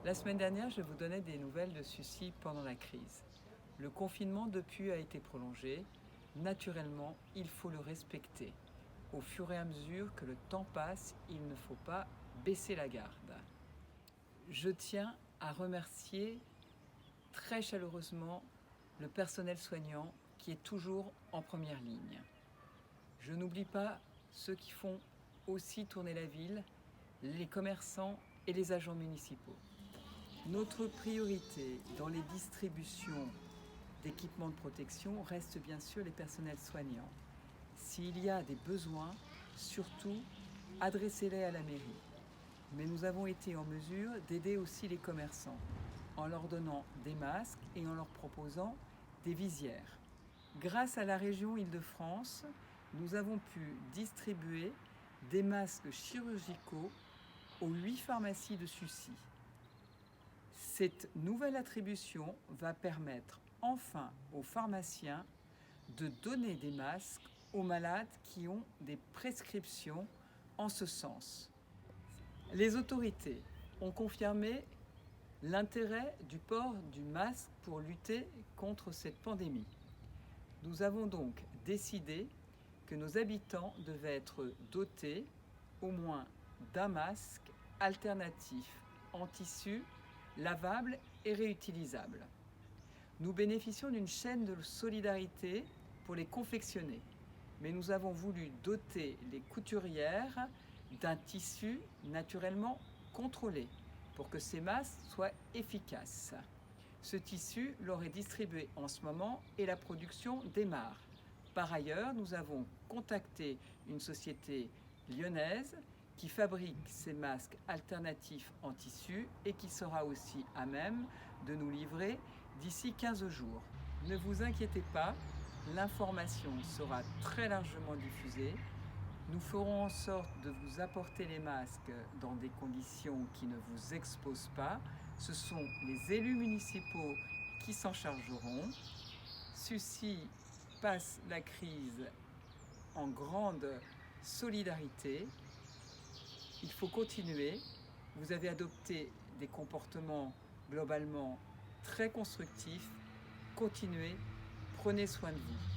La semaine dernière, je vous donnais des nouvelles de Sucy pendant la crise. Le confinement depuis a été prolongé. Naturellement, il faut le respecter. Au fur et à mesure que le temps passe, il ne faut pas baisser la garde. Je tiens à remercier très chaleureusement le personnel soignant qui est toujours en première ligne. Je n'oublie pas ceux qui font aussi tourner la ville, les commerçants et les agents municipaux. Notre priorité dans les distributions d'équipements de protection reste bien sûr les personnels soignants. S'il y a des besoins, surtout, adressez-les à la mairie. Mais nous avons été en mesure d'aider aussi les commerçants en leur donnant des masques et en leur proposant des visières. Grâce à la région Île-de-France, nous avons pu distribuer des masques chirurgicaux aux 8 pharmacies de Sucy. Cette nouvelle attribution va permettre enfin aux pharmaciens de donner des masques aux malades qui ont des prescriptions en ce sens. Les autorités ont confirmé l'intérêt du port du masque pour lutter contre cette pandémie. Nous avons donc décidé que nos habitants devaient être dotés au moins d'un masque alternatif en tissu lavable et réutilisable. Nous bénéficions d'une chaîne de solidarité pour les confectionner, mais nous avons voulu doter les couturières d'un tissu naturellement contrôlé pour que ces masques soient efficaces. Ce tissu leur est distribué en ce moment et la production démarre. Par ailleurs, nous avons contacté une société lyonnaise qui fabrique ces masques alternatifs en tissu et qui sera aussi à même de nous livrer d'ici 15 jours. Ne vous inquiétez pas, l'information sera très largement diffusée. Nous ferons en sorte de vous apporter les masques dans des conditions qui ne vous exposent pas. Ce sont les élus municipaux qui s'en chargeront. Sucy passe la crise en grande solidarité. Il faut continuer. Vous avez adopté des comportements globalement très constructifs. Continuez, prenez soin de vous.